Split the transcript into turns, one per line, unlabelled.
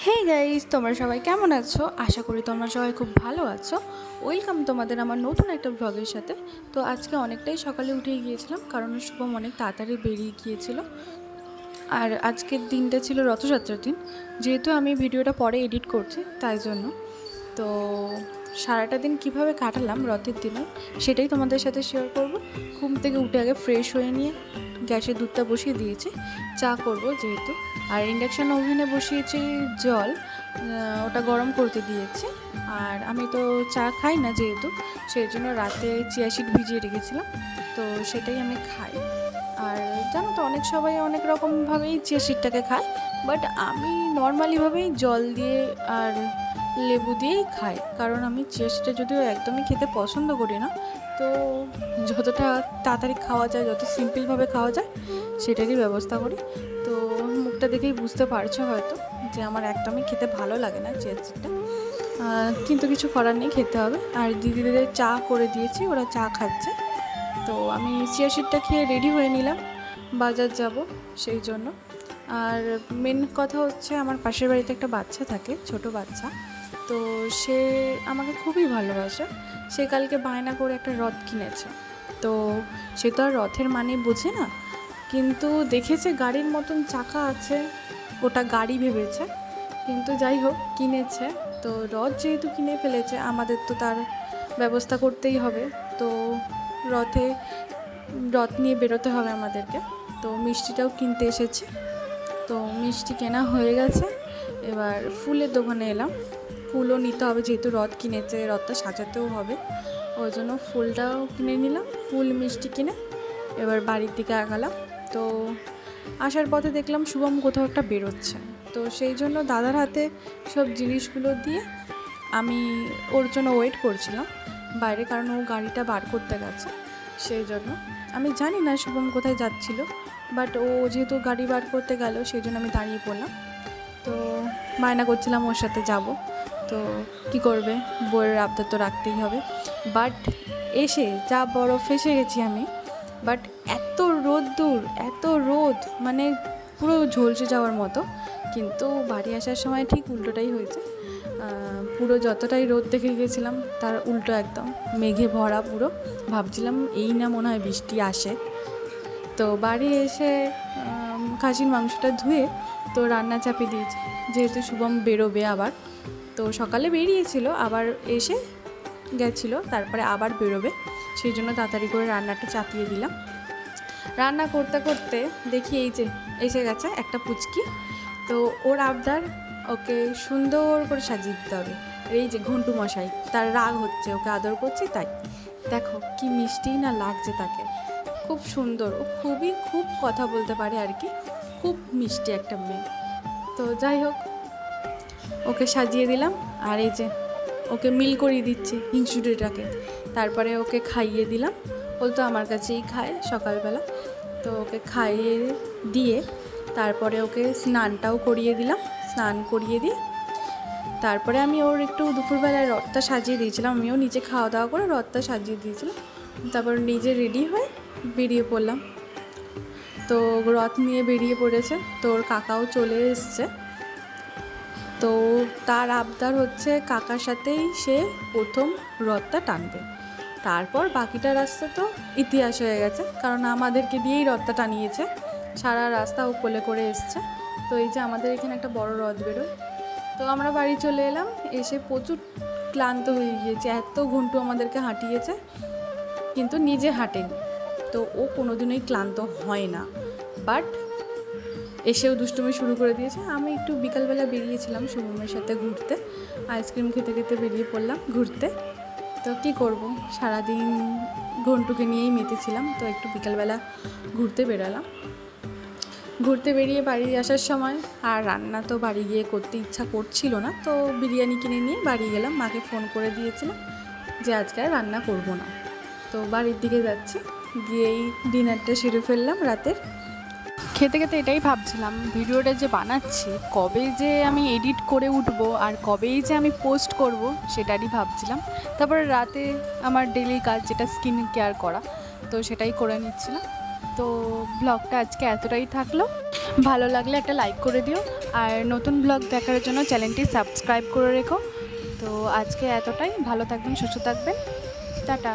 Hey guys, তোমরা সবাই কেমন আছো? আশা করি তোমরা সবাই খুব ভালো আছো। ওয়েলকাম তোমাদের আমার নতুন একটা ব্লগের সাথে। তো আজকে অনেকটাই সকালে উঠে গিয়েছিলাম, কারণ শুভম অনেক তাড়াতাড়ি বেরিয়ে গিয়েছিল। আর আজকের দিনটা ছিল রথযাত্রার দিন, যেহেতু আমি ভিডিওটা পরে এডিট করছি তাই জন্য। তো সারাটা দিন কিভাবে কাটালাম রথের দিনে সেটাই তোমাদের সাথে শেয়ার করব। ঘুম থেকে উঠে আগে ফ্রেশ হয়ে নিয়ে গ্যাসে দুধটা বসিয়ে দিয়েছি, চা করব যেহেতু। আর ইন্ডাকশান ওভেনে বসিয়েছি জল, ওটা গরম করতে দিয়েছি। আর আমি তো চা খাই না যেহেতু, সেই জন্য রাতে চিয়া সিড ভিজিয়ে রেখেছিলাম, তো সেটাই আমি খাই। আর জানো তো, অনেক সবাই অনেক রকমভাবেই চিয়া সিডটাকে খায়, বাট আমি নর্মালিভাবেই জল দিয়ে আর লেবু দিয়েই খাই। কারণ আমি চিয়া সিডটা যদিও একদমই খেতে পছন্দ করি না, তো যতটা তাড়াতাড়ি খাওয়া যায়, যত সিম্পলভাবে খাওয়া যায় সেটারই ব্যবস্থা করি। তো মুখটা দেখেই বুঝতে পারছো হয়তো যে আমার একদমই খেতে ভালো লাগে না চিয়া সিডটা, কিন্তু কিছু করার নেই, খেতে হবে। আর দিদিদের চা করে দিয়েছি, ওরা চা খাচ্ছে। তো আমি চিয়া সিডটা খেয়ে রেডি হয়ে নিলাম, বাজার যাব সেই জন্য। আর মেন কথা হচ্ছে, আমার পাশের বাড়িতে একটা বাচ্চা থাকে, ছোট বাচ্চা। তো সে আমাকে খুবই ভালোবাসে। সে কালকে বায়না করে একটা রথ কিনেছে। তো সে তো আর রথের মানে বোঝে না, কিন্তু দেখেছে গাড়ির মতন চাকা আছে, ওটা গাড়ি ভেবেছে। কিন্তু যাই হোক, কিনেছে। তো রথ যেহেতু কিনে ফেলেছে, আমাদের তো তার ব্যবস্থা করতেই হবে। তো রথ নিয়ে বেরোতে হবে আমাদেরকে। তো মিষ্টিটাও কিনতে এসেছি। তো মিষ্টি কেনা হয়ে গেছে, এবার ফুলের দোকানে এলাম। ফুলও নিতে হবে, যেহেতু রথ কিনেছে, রথটা সাজাতেও হবে, ওই জন্য ফুলটাও কিনে নিলাম। ফুল মিষ্টি কিনে এবার বাড়ির দিকে আগালাম। তো আসার পথে দেখলাম শুভম কোথাও একটা বেরোচ্ছে, তো সেই জন্য দাদার হাতে সব জিনিসগুলো দিয়ে আমি ওর জন্য ওয়েট করছিলাম বাইরে, কারণ ও গাড়িটা বার করতে গেছে। সেই জন্য আমি জানি না শুভম কোথায় যাচ্ছিল, বাট ও যেহেতু গাড়ি বার করতে গেল সেই জন্য আমি দাঁড়িয়ে পড়লাম। তো বায়না করছিলাম ওর সাথে যাব, তো কি করবে, বইয়ের আবদার তো রাখতেই হবে। বাট এসে যা বড় ফেসে গেছি আমি। বাট এত রোদ্দুর, এত রোদ, মানে পুরো ঝলসে যাওয়ার মতো। কিন্তু বাড়ি আসার সময় ঠিক উল্টোটাই হয়েছে। পুরো যতটাই রোদ দেখে গেছিলাম তার উল্টো, একদম মেঘে ভরা পুরো। ভাবছিলাম এই না মনে হয় বৃষ্টি আসে। তো বাড়ি এসে খাসির মাংসটা ধুয়ে তো রান্না চাপিয়ে দিয়েছি, যেহেতু শুভম বেরোবে আবার। তো সকালে বেরিয়েছিল, আবার এসে গেছিলো, তারপরে আবার বেরোবে, সেই জন্য তাড়াতাড়ি করে রান্নাটা চাপিয়ে দিলাম। রান্না করতে করতে দেখি এই যে এসে গেছে একটা পুচকি। তো ওর আবদার, ওকে সুন্দর করে সাজিয়ে দিতে হবে। আর এই যে ঘন্টু মশাই, তার রাগ হচ্ছে, ওকে আদর করছি তাই। দেখো কি মিষ্টি না লাগছে তাকে, খুব সুন্দর। ও খুব কথা বলতে পারে আর কি, খুব মিষ্টি একটা মেয়ে। তো যাই হোক, ওকে সাজিয়ে দিলাম। আর এই যে ওকে মিল করিয়ে দিচ্ছি হিংসুটিটাকে। তারপরে ওকে খাইয়ে দিলাম। ও তো আমার কাছেই খায় সকালবেলা। তো ওকে খাইয়ে দিয়ে তারপরে ওকে স্নানটাও করিয়ে দিলাম। স্নান করিয়ে দিয়ে তারপরে আমি ওর একটু দুপুরবেলায় রথটা সাজিয়ে দিয়েছিলাম, আমিও নিচে খাওয়া দাওয়া করে রথটা সাজিয়ে দিয়েছিলাম। তারপর নিজে রেডি হয়ে বেরিয়ে পড়লাম। তো রথ নিয়ে বেরিয়ে পড়েছে, তো ওর কাকাও চলে এসছে। তো তার আবদার হচ্ছে কাকার সাথেই সে প্রথম রথটা টানবে, তারপর বাকিটা রাস্তা তো ইতিহাস হয়ে গেছে, কারণ আমাদেরকে দিয়েই রথটা টানিয়েছে। সারা রাস্তা ও কোলে করে এসছে। তো এই যে আমাদের এখানে একটা বড় রথ বেরোয়। তো আমরা বাড়ি চলে এলাম, এসে প্রচুর ক্লান্ত হয়ে গিয়েছে, এত ঘন্টু আমাদেরকে হাঁটিয়েছে, কিন্তু নিজে হাঁটেনি। তো ও কোনোদিনই ক্লান্ত হয় না, বাট এসেও দুষ্টুমি শুরু করে দিয়েছে। আমি একটু বিকালবেলা বেরিয়েছিলাম শুভমের সাথে ঘুরতে, আইসক্রিম খেতে খেতে বেরিয়ে পড়লাম ঘুরতে। তো কী করব, সারাদিন ঘন্টুকে নিয়েই মেতেছিলাম, তো একটু বিকালবেলা ঘুরতে বেরালাম। ঘুরতে বেরিয়ে বাড়ি আসার সময় আর রান্না তো বাড়ি গিয়ে করতে ইচ্ছা করছিল না, তো বিরিয়ানি কিনে নিয়ে বাড়ি গেলাম। মাকে ফোন করে দিয়েছিলাম যে আজকে আর রান্না করব না। তো বাড়ির দিকে যাচ্ছি, গিয়েই ডিনারটা সেরে ফেললাম রাতের। খেতে খেতে এটাই ভাবছিলাম, ভিডিওটা যে বানাচ্ছি কবে যে আমি এডিট করে উঠবো আর কবেই যে আমি পোস্ট করব সেটারই ভাবছিলাম। তারপরে রাতে আমার ডেইলি কাজ, যেটা স্কিন কেয়ার করা, তো সেটাই করে নিচ্ছিলাম। তো ব্লগটা আজকে এতটাই থাকলো, ভালো লাগলে একটা লাইক করে দিও, আর নতুন ব্লগ দেখার জন্য চ্যানেলটি সাবস্ক্রাইব করে রেখো। তো আজকে এতটাই, ভালো থাকবেন, সুস্থ থাকবেন, টাটা।